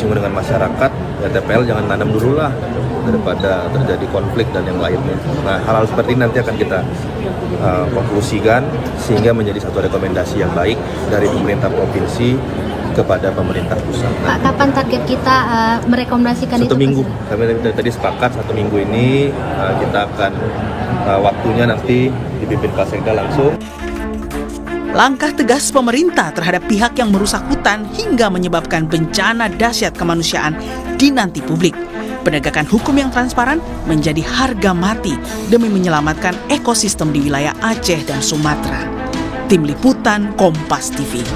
bersinggungan dengan masyarakat, ya TPL jangan tanam dulu lah daripada terjadi konflik dan yang lainnya. Nah, hal-hal seperti ini nanti akan kita konklusikan sehingga menjadi satu rekomendasi yang baik dari pemerintah provinsi kepada pemerintah pusat. Pak, kapan target kita merekomendasikan itu? 1 minggu. Kami tadi sepakat 1 minggu ini kita akan waktunya nanti dipimpin Kapolsekda langsung. Langkah tegas pemerintah terhadap pihak yang merusak hutan hingga menyebabkan bencana dahsyat kemanusiaan dinanti publik. Penegakan hukum yang transparan menjadi harga mati demi menyelamatkan ekosistem di wilayah Aceh dan Sumatera. Tim Liputan Kompas TV.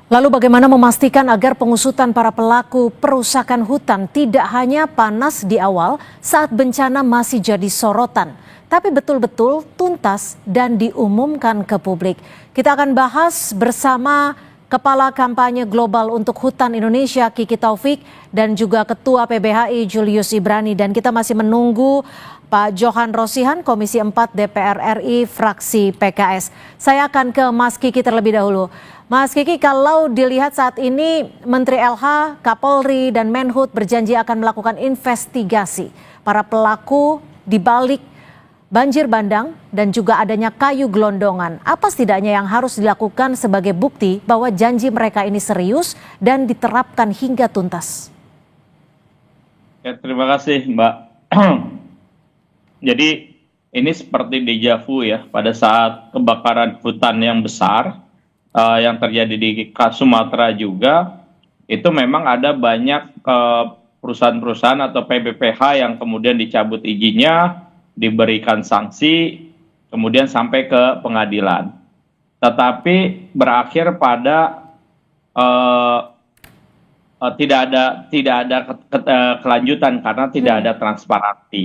Lalu bagaimana memastikan agar pengusutan para pelaku perusakan hutan tidak hanya panas di awal saat bencana masih jadi sorotan, tapi betul-betul tuntas dan diumumkan ke publik. Kita akan bahas bersama Kepala Kampanye Global untuk Hutan Indonesia Kiki Taufik dan juga Ketua PBHI Julius Ibrani, dan kita masih menunggu Pak Johan Rosihan, Komisi 4 DPR RI, fraksi PKS. Saya akan ke Mas Kiki terlebih dahulu. Mas Kiki, kalau dilihat saat ini Menteri LH, Kapolri, dan Menhub berjanji akan melakukan investigasi para pelaku di balik banjir bandang dan juga adanya kayu gelondongan. Apa setidaknya yang harus dilakukan sebagai bukti bahwa janji mereka ini serius dan diterapkan hingga tuntas? Ya, terima kasih, Mbak. Jadi ini seperti deja vu ya, pada saat kebakaran hutan yang besar yang terjadi di Sumatera juga, itu memang ada banyak perusahaan-perusahaan atau PBPH yang kemudian dicabut izinnya, diberikan sanksi, kemudian sampai ke pengadilan. Tetapi berakhir pada tidak ada kelanjutan karena tidak ada transparansi.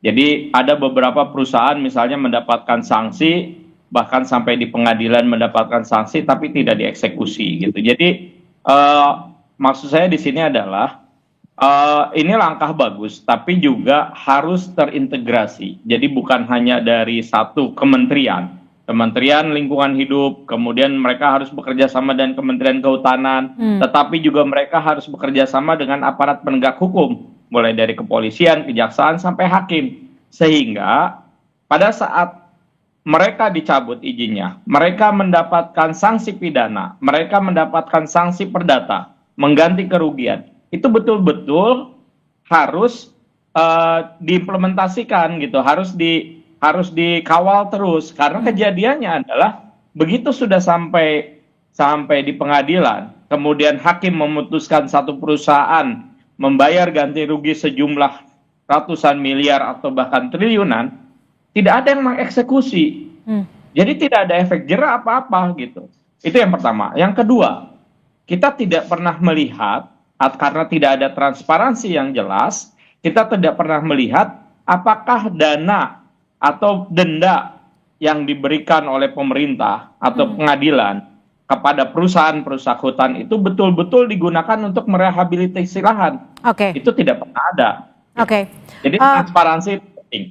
Jadi ada beberapa perusahaan misalnya mendapatkan sanksi, bahkan sampai di pengadilan mendapatkan sanksi, tapi tidak dieksekusi gitu. Jadi maksud saya di sini adalah ini langkah bagus, tapi juga harus terintegrasi. Jadi bukan hanya dari satu kementerian lingkungan hidup, kemudian mereka harus bekerja sama dengan Kementerian Kehutanan, tetapi juga mereka harus bekerja sama dengan aparat penegak hukum, mulai dari kepolisian, kejaksaan, sampai hakim. Sehingga pada saat mereka dicabut izinnya, mereka mendapatkan sanksi pidana, mereka mendapatkan sanksi perdata, mengganti kerugian. Itu betul-betul harus diimplementasikan gitu, harus dikawal terus, karena kejadiannya adalah begitu sudah sampai di pengadilan, kemudian hakim memutuskan satu perusahaan membayar ganti rugi sejumlah ratusan miliar atau bahkan triliunan, tidak ada yang mengeksekusi. Jadi tidak ada efek jera apa-apa gitu. Itu yang pertama. Yang kedua, kita tidak pernah melihat, karena tidak ada transparansi yang jelas, kita tidak pernah melihat apakah dana atau denda yang diberikan oleh pemerintah atau pengadilan kepada perusahaan perusak hutan itu betul-betul digunakan untuk merehabilitasi lahan. Itu tidak pernah ada. Jadi transparansi itu penting.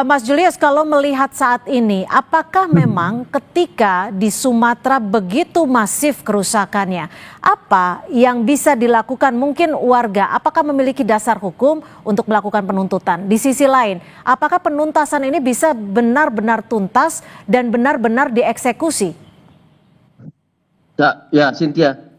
Mas Julius, kalau melihat saat ini, apakah memang ketika di Sumatera begitu masif kerusakannya, apa yang bisa dilakukan mungkin warga? Apakah memiliki dasar hukum untuk melakukan penuntutan? Di sisi lain, apakah penuntasan ini bisa benar-benar tuntas dan benar-benar dieksekusi? Ya, Cynthia,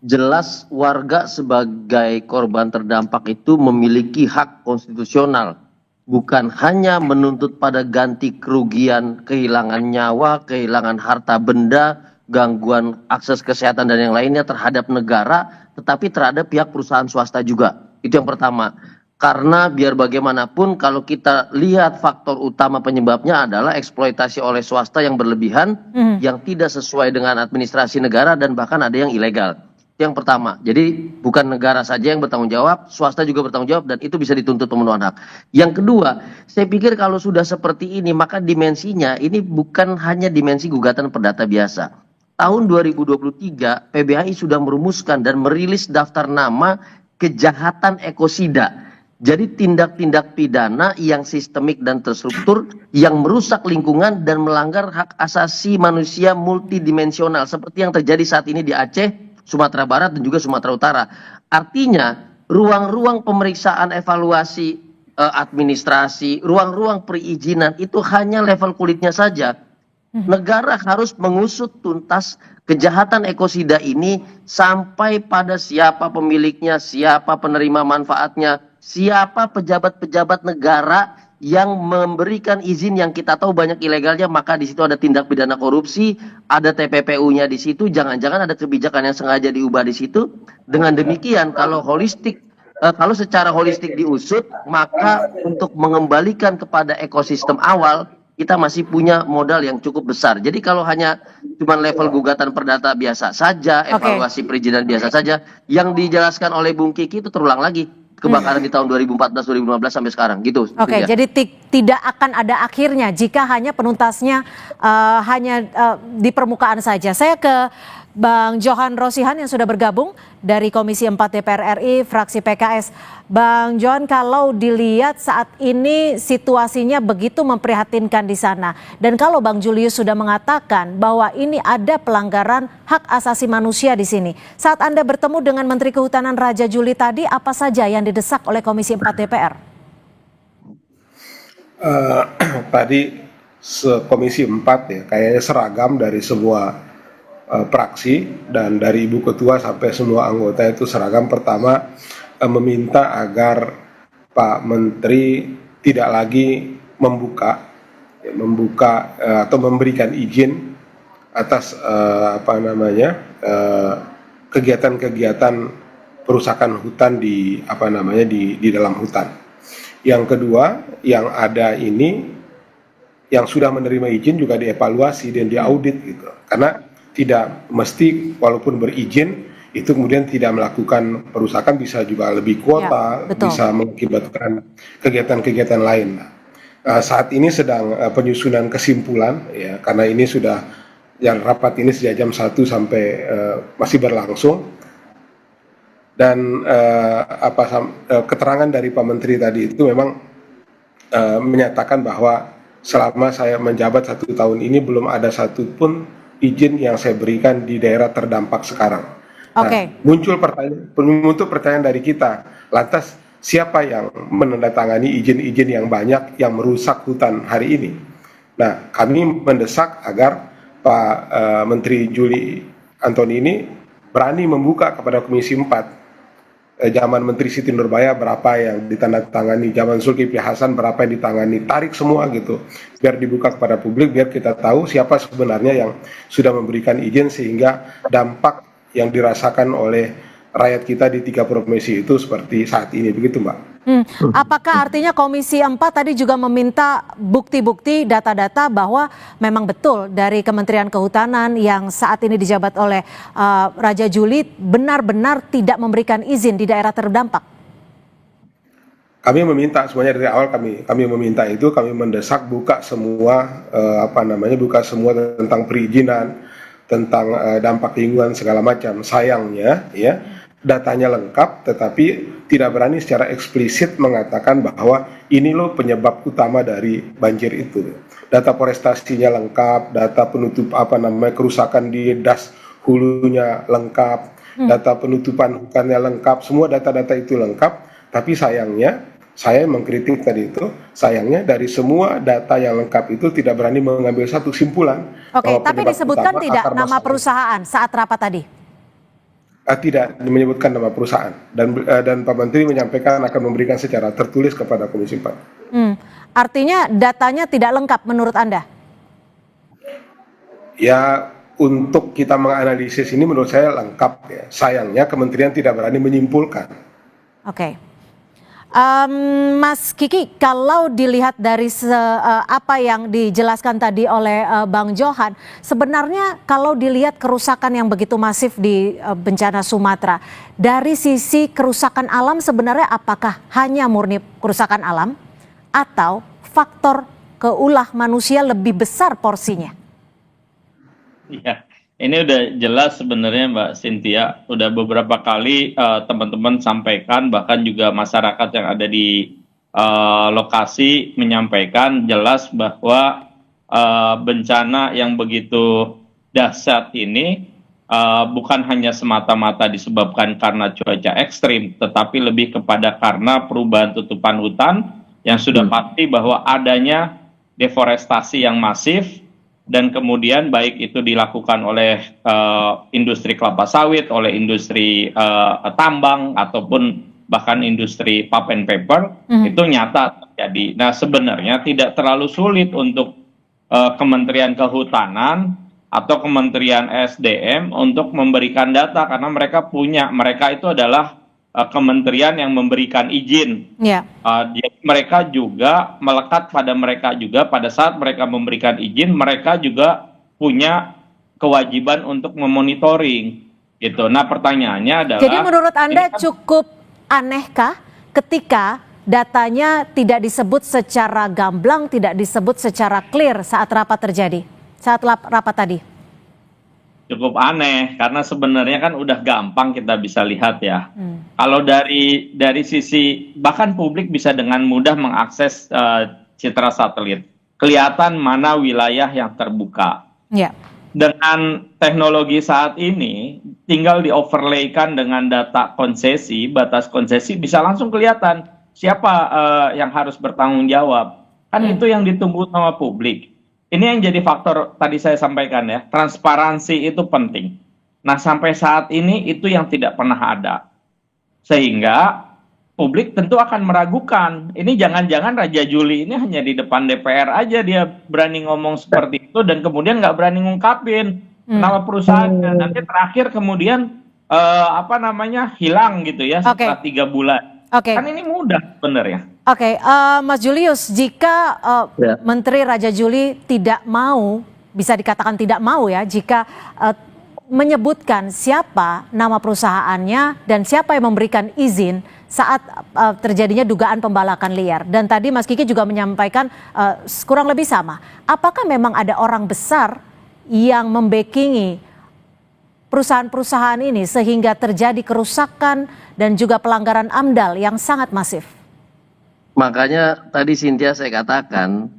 jelas warga sebagai korban terdampak itu memiliki hak konstitusional. Bukan hanya menuntut pada ganti kerugian, kehilangan nyawa, kehilangan harta benda, gangguan akses kesehatan dan yang lainnya terhadap negara, tetapi terhadap pihak perusahaan swasta juga. Itu yang pertama. Karena biar bagaimanapun kalau kita lihat faktor utama penyebabnya adalah eksploitasi oleh swasta yang berlebihan, yang tidak sesuai dengan administrasi negara dan bahkan ada yang ilegal. Yang pertama, jadi bukan negara saja yang bertanggung jawab, swasta juga bertanggung jawab, dan itu bisa dituntut pemenuhan hak. Yang kedua, saya pikir kalau sudah seperti ini, maka dimensinya ini bukan hanya dimensi gugatan perdata biasa. Tahun 2023, PBHI sudah merumuskan dan merilis daftar nama kejahatan ekosida Jadi tindak-tindak pidana yang sistemik dan terstruktur yang merusak lingkungan dan melanggar hak asasi manusia multidimensional seperti yang terjadi saat ini di Aceh, Sumatera Barat dan juga Sumatera Utara. Artinya ruang-ruang pemeriksaan evaluasi administrasi, ruang-ruang perizinan itu hanya level kulitnya saja. Negara harus mengusut tuntas kejahatan ekosida ini sampai pada siapa pemiliknya, siapa penerima manfaatnya, siapa pejabat-pejabat negara yang memberikan izin yang kita tahu banyak ilegalnya, maka di situ ada tindak pidana korupsi, ada TPPU-nya di situ, jangan-jangan ada kebijakan yang sengaja diubah di situ. Dengan demikian kalau secara holistik diusut, maka untuk mengembalikan kepada ekosistem awal kita masih punya modal yang cukup besar. Jadi kalau hanya cuma level gugatan perdata biasa saja, evaluasi perizinan biasa saja, yang dijelaskan oleh Bung Kiki itu terulang lagi. Kebakaran di tahun 2014-2015 sampai sekarang gitu. Oke, jadi tidak akan ada akhirnya jika hanya penuntasnya hanya di permukaan saja. Saya ke Bang Johan Rosihan yang sudah bergabung dari Komisi 4 DPR RI, fraksi PKS. Bang Johan, kalau dilihat saat ini situasinya begitu memprihatinkan di sana. Dan kalau Bang Julius sudah mengatakan bahwa ini ada pelanggaran hak asasi manusia di sini. Saat Anda bertemu dengan Menteri Kehutanan Raja Juli tadi, apa saja yang didesak oleh Komisi 4 DPR? Tadi Komisi 4 ya, kayaknya seragam dari semua praksi dan dari Ibu Ketua sampai semua anggota itu seragam. Pertama, meminta agar Pak Menteri tidak lagi membuka atau memberikan izin atas kegiatan-kegiatan perusakan hutan di dalam hutan. Yang kedua, yang ada ini yang sudah menerima izin juga dievaluasi dan diaudit gitu. Karena tidak mesti walaupun berizin itu kemudian tidak melakukan perusakan, bisa juga lebih kuota, bisa mengakibatkan kegiatan-kegiatan lain. Saat ini sedang penyusunan kesimpulan ya, karena ini sudah yang rapat ini sejak jam 1 sampai masih berlangsung. Dan keterangan dari Pak Menteri tadi itu memang menyatakan bahwa selama saya menjabat 1 tahun ini belum ada satupun izin yang saya berikan di daerah terdampak sekarang. Nah, muncul pertanyaan dari kita, lantas siapa yang menandatangani izin-izin yang banyak yang merusak hutan hari ini? Nah, kami mendesak agar Pak Menteri Juli Antoni ini berani membuka kepada Komisi 4. Zaman Menteri Siti Nurbaya berapa yang ditandatangani, zaman Zulkifli Hasan berapa yang ditangani, tarik semua gitu, biar dibuka kepada publik, biar kita tahu siapa sebenarnya yang sudah memberikan izin sehingga dampak yang dirasakan oleh rakyat kita di 3 provinsi itu seperti saat ini, begitu Mbak. Apakah artinya Komisi 4 tadi juga meminta bukti-bukti, data-data bahwa memang betul dari Kementerian Kehutanan yang saat ini dijabat oleh Raja Juli benar-benar tidak memberikan izin di daerah terdampak? Kami meminta semuanya dari awal, kami meminta itu, kami mendesak buka semua buka semua tentang perizinan, tentang dampak lingkungan segala macam. Sayangnya ya, datanya lengkap tetapi tidak berani secara eksplisit mengatakan bahwa ini loh penyebab utama dari banjir itu. Data forestasinya lengkap, data penutup kerusakan di das hulunya lengkap, data penutupan hutannya lengkap, semua data-data itu lengkap. Tapi sayangnya, saya mengkritik tadi itu, sayangnya dari semua data yang lengkap itu tidak berani mengambil satu kesimpulan. Tapi disebutkan tidak nama perusahaan saat rapat tadi? Tidak menyebutkan nama perusahaan, dan Pak Menteri menyampaikan akan memberikan secara tertulis kepada Komisi 4. Artinya datanya tidak lengkap menurut Anda? Ya, untuk kita menganalisis ini menurut saya lengkap ya. Sayangnya kementerian tidak berani menyimpulkan. Mas Kiki, kalau dilihat dari apa yang dijelaskan tadi oleh Bang Johan, sebenarnya kalau dilihat kerusakan yang begitu masif di bencana Sumatera, dari sisi kerusakan alam sebenarnya apakah hanya murni kerusakan alam atau faktor keulah manusia lebih besar porsinya? Iya, Ini udah jelas sebenarnya Mbak Cynthia, udah beberapa kali teman-teman sampaikan, bahkan juga masyarakat yang ada di lokasi menyampaikan jelas bahwa bencana yang begitu dahsyat ini bukan hanya semata-mata disebabkan karena cuaca ekstrim, tetapi lebih kepada karena perubahan tutupan hutan yang sudah pasti bahwa adanya deforestasi yang masif, dan kemudian baik itu dilakukan oleh industri kelapa sawit, oleh industri tambang, ataupun bahkan industri pulp and paper, itu nyata terjadi. Nah, sebenarnya tidak terlalu sulit untuk Kementerian Kehutanan atau Kementerian SDM untuk memberikan data, karena mereka itu adalah kementerian yang memberikan izin. Jadi mereka juga melekat pada mereka juga pada saat mereka memberikan izin, mereka juga punya kewajiban untuk memonitoring gitu. Nah, pertanyaannya adalah, jadi menurut Anda cukup anehkah ketika datanya tidak disebut secara gamblang, tidak disebut secara clear saat rapat terjadi, saat rapat tadi? Cukup aneh, karena sebenarnya kan udah gampang kita bisa lihat ya. Kalau dari sisi, bahkan publik bisa dengan mudah mengakses citra satelit, kelihatan mana wilayah yang terbuka. Dengan teknologi saat ini, tinggal di-overlaykan dengan data konsesi, batas konsesi, bisa langsung kelihatan siapa yang harus bertanggung jawab. Kan itu yang ditunggu sama publik. Ini yang jadi faktor tadi saya sampaikan ya, transparansi itu penting. Nah, sampai saat ini itu yang tidak pernah ada. Sehingga publik tentu akan meragukan, ini jangan-jangan Raja Juli ini hanya di depan DPR aja dia berani ngomong seperti itu, dan kemudian nggak berani ngungkapin nama perusahaannya. Nanti terakhir kemudian hilang gitu ya setelah 3 bulan. Kan ini mudah sebenarnya. Mas Julius, jika Menteri Raja Juli tidak mau, bisa dikatakan tidak mau ya, jika menyebutkan siapa nama perusahaannya dan siapa yang memberikan izin saat terjadinya dugaan pembalakan liar. Dan tadi Mas Kiki juga menyampaikan kurang lebih sama. Apakah memang ada orang besar yang membackingi perusahaan-perusahaan ini sehingga terjadi kerusakan dan juga pelanggaran AMDAL yang sangat masif? Makanya tadi Cynthia saya katakan,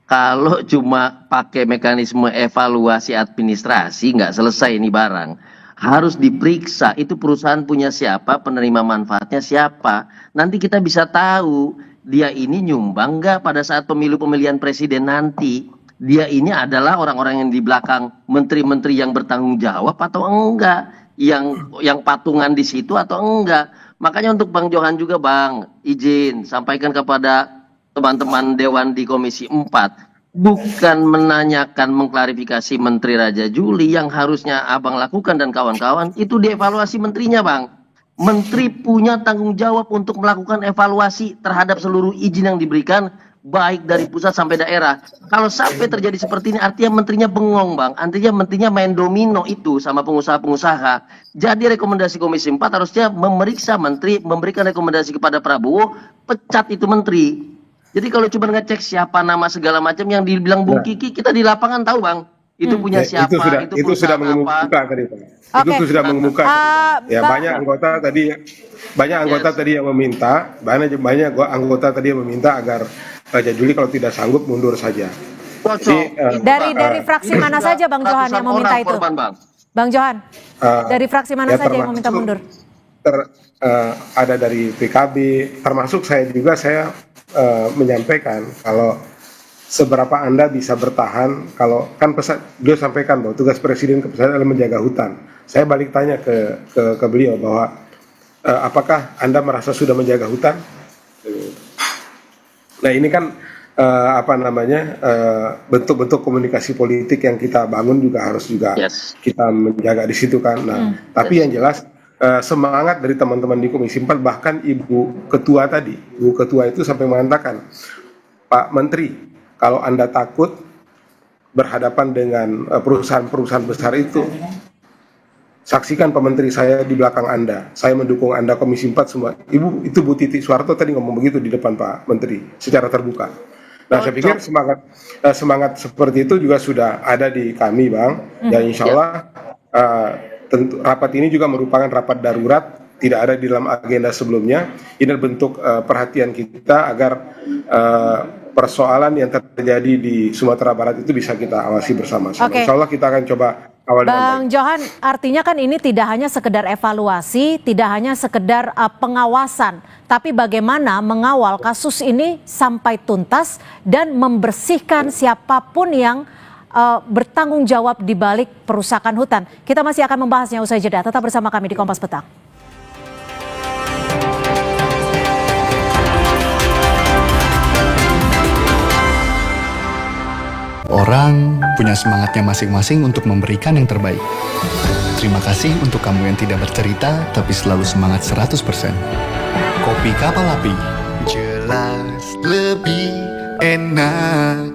kalau cuma pakai mekanisme evaluasi administrasi nggak selesai ini barang. Harus diperiksa itu perusahaan punya siapa, penerima manfaatnya siapa. Nanti kita bisa tahu dia ini nyumbang nggak pada saat pemilihan presiden nanti. Dia ini adalah orang-orang yang di belakang menteri-menteri yang bertanggung jawab atau enggak, yang patungan di situ atau enggak. Makanya untuk Bang Johan juga Bang, izin sampaikan kepada teman-teman Dewan di Komisi 4, bukan menanyakan mengklarifikasi Menteri Raja Juli, yang harusnya Abang lakukan dan kawan-kawan itu dievaluasi menterinya Bang. Menteri punya tanggung jawab untuk melakukan evaluasi terhadap seluruh izin yang diberikan, baik dari pusat sampai daerah. Kalau sampai terjadi seperti ini, artinya menterinya bengong Bang, artinya menterinya main domino itu sama pengusaha-pengusaha. Jadi rekomendasi Komisi 4 harusnya memeriksa menteri, memberikan rekomendasi kepada Prabowo, pecat itu menteri. Jadi kalau cuma ngecek siapa nama segala macam yang dibilang Bung Kiki, kita di lapangan tahu Bang, itu punya siapa, itu sudah mengemuka tadi Bang. Itu sudah mengemuka. Ya banyak anggota tadi yang meminta, banyak anggota tadi yang meminta agar Raja Juli kalau tidak sanggup mundur saja. Jadi, dari fraksi mana saja Bang Johan yang meminta itu? Bang Johan, dari fraksi mana saja yang meminta mundur? Ada dari PKB, termasuk saya juga, saya menyampaikan kalau seberapa Anda bisa bertahan, kalau kan beliau sampaikan bahwa tugas Presiden adalah menjaga hutan. Saya balik tanya ke beliau bahwa apakah Anda merasa sudah menjaga hutan? Nah ini kan bentuk-bentuk komunikasi politik yang kita bangun juga harus kita menjaga di situ kan. Nah, tapi yang jelas semangat dari teman-teman di Komisi 4, bahkan Ibu Ketua tadi, Ibu Ketua itu sampai mengatakan, Pak Menteri, kalau Anda takut berhadapan dengan perusahaan-perusahaan besar itu, saksikan Pak Menteri, saya di belakang Anda, saya mendukung Anda, Komisi 4 semua. Ibu, itu Bu Titi Soeharto tadi ngomong begitu di depan Pak Menteri secara terbuka. Nah, saya pikir semangat seperti itu juga sudah ada di kami Bang, dan insya Allah tentu rapat ini juga merupakan rapat darurat, tidak ada di dalam agenda sebelumnya. Ini bentuk perhatian kita agar persoalan yang terjadi di Sumatera Barat itu bisa kita awasi bersama-sama. Oke. Insya Allah kita akan coba awal dengan baik. Bang Johan, artinya kan ini tidak hanya sekedar evaluasi, tidak hanya sekedar pengawasan, tapi bagaimana mengawal kasus ini sampai tuntas dan membersihkan siapapun yang bertanggung jawab di balik perusakan hutan. Kita masih akan membahasnya usai jeda. Tetap bersama kami di Kompas Petang. Orang punya semangatnya masing-masing untuk memberikan yang terbaik. Terima kasih untuk kamu yang tidak bercerita, tapi selalu semangat 100%. Kopi Kapal Api, jelas lebih enak.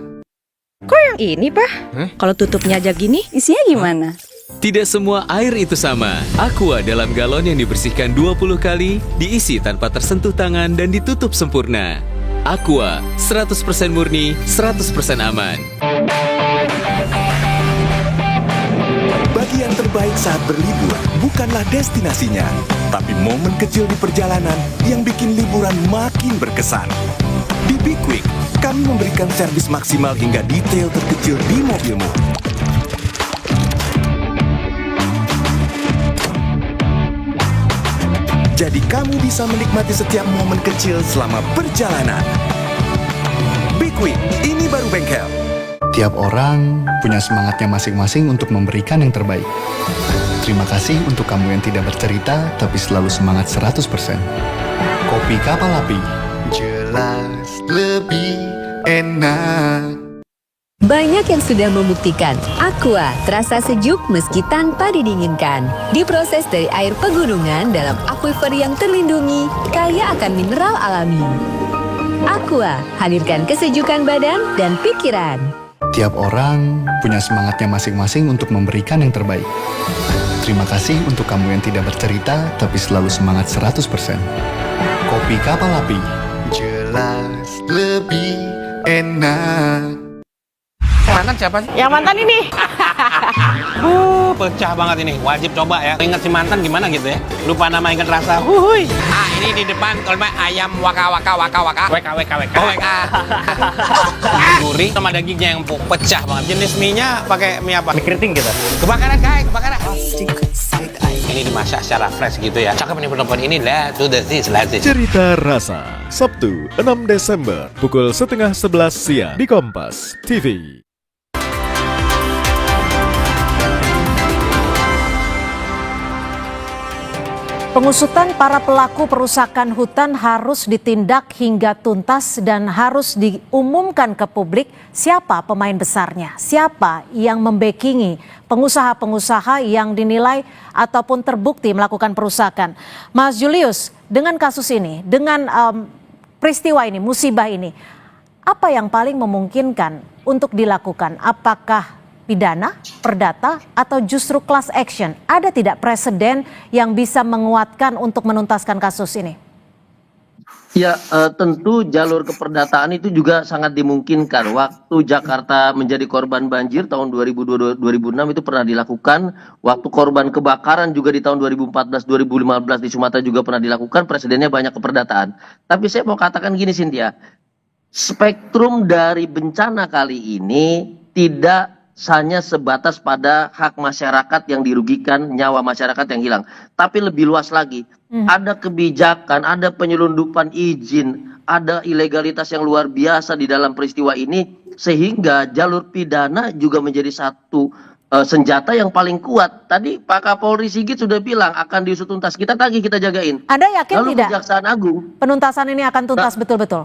Kok yang ini, Pak? Kalau tutupnya aja gini, isinya gimana? Tidak semua air itu sama. Aqua dalam galon yang dibersihkan 20 kali, diisi tanpa tersentuh tangan dan ditutup sempurna. Aqua, 100% murni, 100% aman. Bagi yang terbaik saat berlibur bukanlah destinasinya, tapi momen kecil di perjalanan yang bikin liburan makin berkesan. Di Be Quick, kami memberikan servis maksimal hingga detail terkecil di mobilmu. Jadi kamu bisa menikmati setiap momen kecil selama perjalanan. Be Quick, ini baru bengkel. Tiap orang punya semangatnya masing-masing untuk memberikan yang terbaik. Terima kasih untuk kamu yang tidak bercerita, tapi selalu semangat 100%. Kopi Kapal Api, jelas lebih enak. Banyak yang sudah membuktikan Aqua terasa sejuk meski tanpa didinginkan. Diproses dari air pegunungan dalam aquifer yang terlindungi, kaya akan mineral alami. Aqua, hadirkan kesejukan badan dan pikiran. Tiap orang punya semangatnya masing-masing untuk memberikan yang terbaik. Terima kasih untuk kamu yang tidak bercerita, tapi selalu semangat 100%. Kopi Kapal Api, jelas lebih enak. Mantan siapa sih? Yang mantan ini. Pecah banget ini. Wajib coba ya. Ingat si mantan gimana gitu ya. Lupa nama, ingat rasa. Huhuy. Ini di depan kalau ayam waka. WK. Gurih sama dagingnya yang pecah banget. Jenis mie-nya pakai mie apa? Mie keriting gitu. Kebakaran, kebakaran. Ini dimasak secara fresh gitu ya. Cakep nih penonton ini lah. Cerita Rasa, Sabtu 6 Desember, pukul 10:30 siang di Kompas TV. Pengusutan para pelaku perusakan hutan harus ditindak hingga tuntas dan harus diumumkan ke publik siapa pemain besarnya, siapa yang membackingi pengusaha-pengusaha yang dinilai ataupun terbukti melakukan perusakan. Mas Julius, dengan kasus ini, dengan peristiwa ini, musibah ini, apa yang paling memungkinkan untuk dilakukan? Apakah pidana, perdata, atau justru class action? Ada tidak presiden yang bisa menguatkan untuk menuntaskan kasus ini? Ya, tentu jalur keperdataan itu juga sangat dimungkinkan. Waktu Jakarta menjadi korban banjir tahun 2006 itu pernah dilakukan. Waktu korban kebakaran juga di tahun 2014-2015 di Sumatera juga pernah dilakukan. Presidennya banyak keperdataan. Tapi saya mau katakan gini, Cynthia. Spektrum dari bencana kali ini tidak hanya sebatas pada hak masyarakat yang dirugikan, nyawa masyarakat yang hilang. Tapi lebih luas lagi. Ada kebijakan, ada penyelundupan izin, ada ilegalitas yang luar biasa di dalam peristiwa ini. Sehingga jalur pidana juga menjadi satu senjata yang paling kuat. Tadi Pak Kapolri Sigit sudah bilang akan diusut tuntas. Kita tagih, kita jagain. Anda yakin lalu tidak? Kejaksaan Agung. Penuntasan ini akan tuntas betul-betul?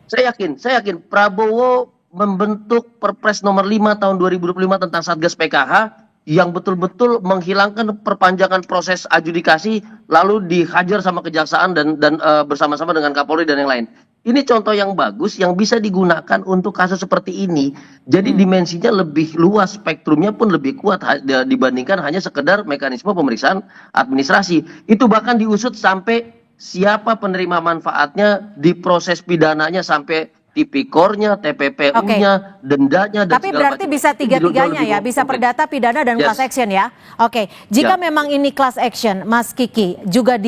Saya yakin. Prabowo membentuk Perpres nomor 5 tahun 2025 tentang Satgas PKH yang betul-betul menghilangkan perpanjangan proses adjudikasi lalu dihajar sama kejaksaan dan bersama-sama dengan Kapolri dan yang lain. Ini contoh yang bagus yang bisa digunakan untuk kasus seperti ini. Jadi dimensinya lebih luas, spektrumnya pun lebih kuat dibandingkan hanya sekedar mekanisme pemeriksaan administrasi. Itu bahkan diusut sampai siapa penerima manfaatnya, di proses pidananya sampai tipikornya, TPPU-nya, dendanya, dan tapi berarti bisa tiga-tiganya ya, bisa perdata, pidana, dan class action ya. Oke, jika memang ini class action, Mas Kiki, juga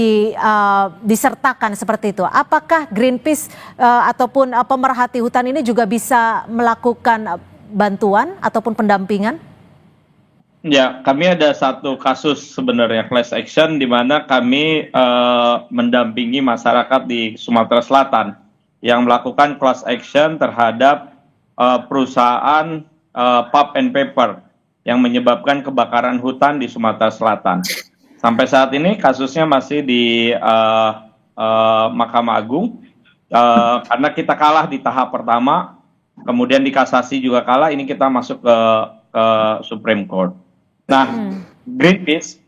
disertakan seperti itu, apakah Greenpeace ataupun pemerhati hutan ini juga bisa melakukan bantuan ataupun pendampingan? Ya, kami ada satu kasus sebenarnya class action di mana kami mendampingi masyarakat di Sumatera Selatan yang melakukan class action terhadap perusahaan pulp and paper yang menyebabkan kebakaran hutan di Sumatera Selatan. Sampai saat ini kasusnya masih di Mahkamah Agung karena kita kalah di tahap pertama, kemudian di kasasi juga kalah, ini kita masuk ke Supreme Court. Nah, Greenpeace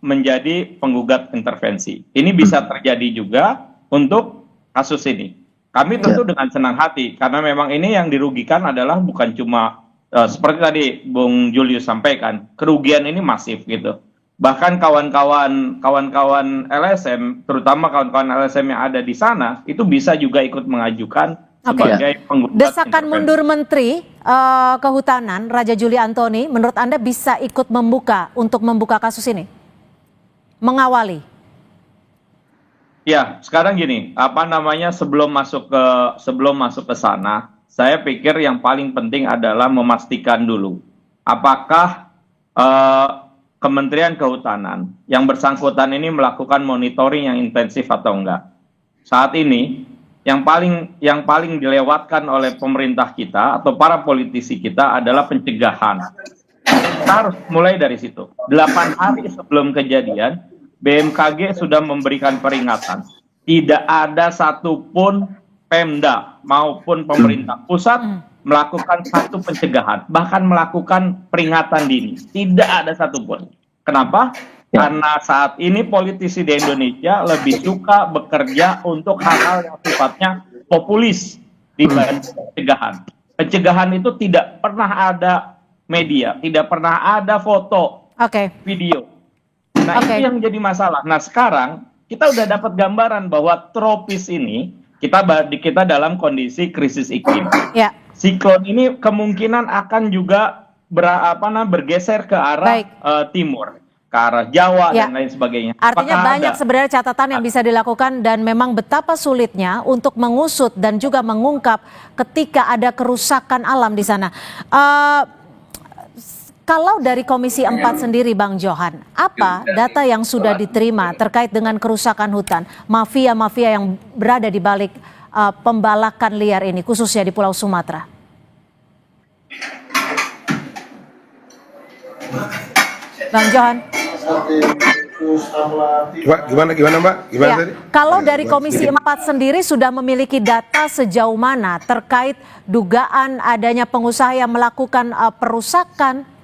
menjadi penggugat intervensi. Ini bisa terjadi juga untuk kasus ini. Kami tentu dengan senang hati, karena memang ini yang dirugikan adalah bukan cuma seperti tadi Bung Julius sampaikan, kerugian ini masif gitu. Bahkan kawan-kawan LSM, terutama kawan-kawan LSM yang ada di sana, itu bisa juga ikut mengajukan sebagai penggugat Desakan mundur Menteri Kehutanan Raja Juli Antoni, menurut Anda bisa ikut untuk membuka kasus ini? Mengawali? Ya, sekarang gini, sebelum masuk ke sana, saya pikir yang paling penting adalah memastikan dulu apakah Kementerian Kehutanan yang bersangkutan ini melakukan monitoring yang intensif atau enggak. Saat ini yang paling dilewatkan oleh pemerintah kita atau para politisi kita adalah pencegahan. Kita harus mulai dari situ. 8 hari sebelum kejadian, BMKG sudah memberikan peringatan. Tidak ada satupun Pemda maupun pemerintah pusat melakukan satu pencegahan, bahkan melakukan peringatan dini. Tidak ada satupun. Kenapa? Karena saat ini politisi di Indonesia lebih suka bekerja untuk hal-hal yang sifatnya populis dibanding pencegahan. Pencegahan itu tidak pernah ada media, tidak pernah ada foto, video. Nah, itu yang jadi masalah. Nah, sekarang kita udah dapat gambaran bahwa tropis ini kita dalam kondisi krisis iklim. Siklon ini kemungkinan akan juga bergeser ke arah timur, ke arah Jawa dan lain sebagainya. Artinya banyak sebenarnya catatan yang bisa dilakukan dan memang betapa sulitnya untuk mengusut dan juga mengungkap ketika ada kerusakan alam di sana. Kalau dari Komisi 4 sendiri, Bang Johan, apa data yang sudah diterima terkait dengan kerusakan hutan, mafia-mafia yang berada di balik pembalakan liar ini, khususnya di Pulau Sumatera? Bang Johan. Gimana Mbak? Tadi? Kalau dari Komisi 4 sendiri sudah memiliki data sejauh mana terkait dugaan adanya pengusaha yang melakukan perusakan?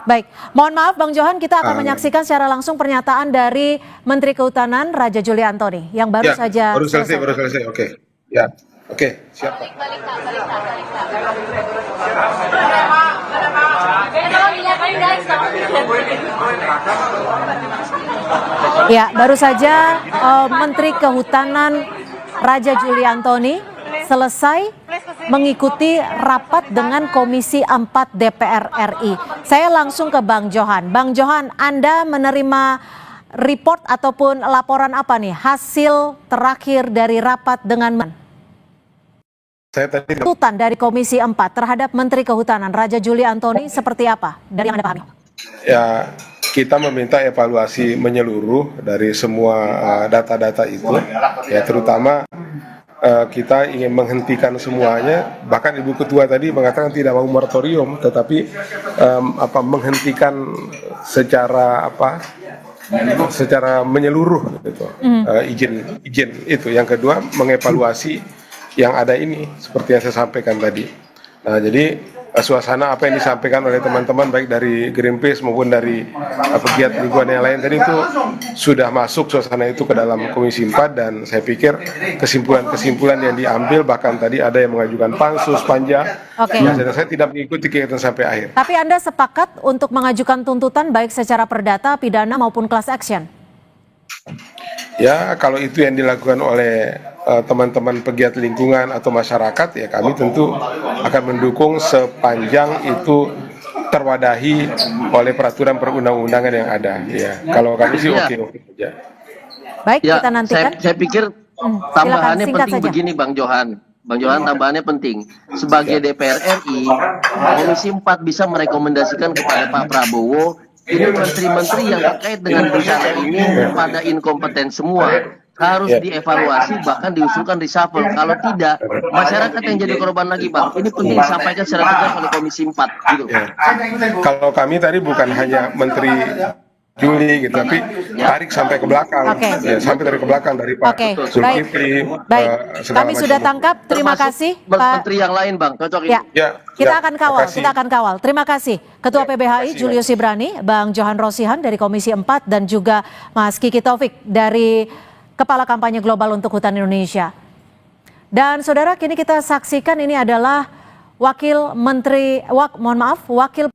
Baik, mohon maaf Bang Johan, kita akan menyaksikan secara langsung pernyataan dari Menteri Kehutanan Raja Juli Antoni yang baru saja selesai. Baru selesai. Oke. Ya. Oke, siap. Ya, baru saja Menteri Kehutanan Raja Juli Antoni selesai mengikuti rapat dengan Komisi 4 DPR RI. Saya langsung ke Bang Johan. Bang Johan, Anda menerima report ataupun laporan apa nih hasil terakhir dari rapat dengan tuntutan dari Komisi 4 terhadap Menteri Kehutanan Raja Juli Antoni seperti apa dari yang Anda pahami? Ya, kita meminta evaluasi menyeluruh dari semua data-data itu, ya terutama kita ingin menghentikan semuanya. Bahkan Ibu Ketua tadi mengatakan tidak mau moratorium, tetapi menghentikan secara menyeluruh gitu. Izin itu. Yang kedua, mengevaluasi yang ada ini seperti yang saya sampaikan tadi. Nah, jadi suasana apa yang disampaikan oleh teman-teman baik dari Greenpeace maupun dari pegiat lingkungan yang lain tadi itu sudah masuk suasana itu ke dalam Komisi 4, dan saya pikir kesimpulan-kesimpulan yang diambil, bahkan tadi ada yang mengajukan pansus, panja, dan saya tidak mengikuti kegiatan sampai akhir. Tapi Anda sepakat untuk mengajukan tuntutan baik secara perdata, pidana maupun class action? Ya, kalau itu yang dilakukan oleh teman-teman pegiat lingkungan atau masyarakat, ya kami tentu akan mendukung sepanjang itu terwadahi oleh peraturan perundang-undangan yang ada. Ya, kalau kami sih oke-oke saja. Baik, Ya, kita nantikan. saya pikir tambahannya penting begini Bang Johan. Bang Johan, tambahannya penting. Sebagai DPR RI, Komisi 4 bisa merekomendasikan kepada Pak Prabowo, ini menteri-menteri yang terkait dengan bencana ini pada inkompeten semua. Harus dievaluasi, bahkan diusulkan reshuffle. Kalau tidak, masyarakat yang jadi korban lagi, Bang. Ini penting disampaikan secara tegas oleh Komisi 4. Gitu. Ya. Kalau kami tadi bukan hanya Menteri Juli gitu, tapi tarik sampai ke belakang, ya, sampai dari ke belakang dari Pak Zulkifli. Baik, kami sudah tangkap. Terima kasih, Pak. Menteri yang lain, Bang. Cocok ini. Kita akan kawal, kita akan kawal. Terima kasih Ketua PBHI Julius Ibrani, Bang Johan Rosihan dari Komisi 4 dan juga Mas Kiki Taufik dari Kepala Kampanye Global untuk Hutan Indonesia. Dan saudara, kini kita saksikan ini adalah Wakil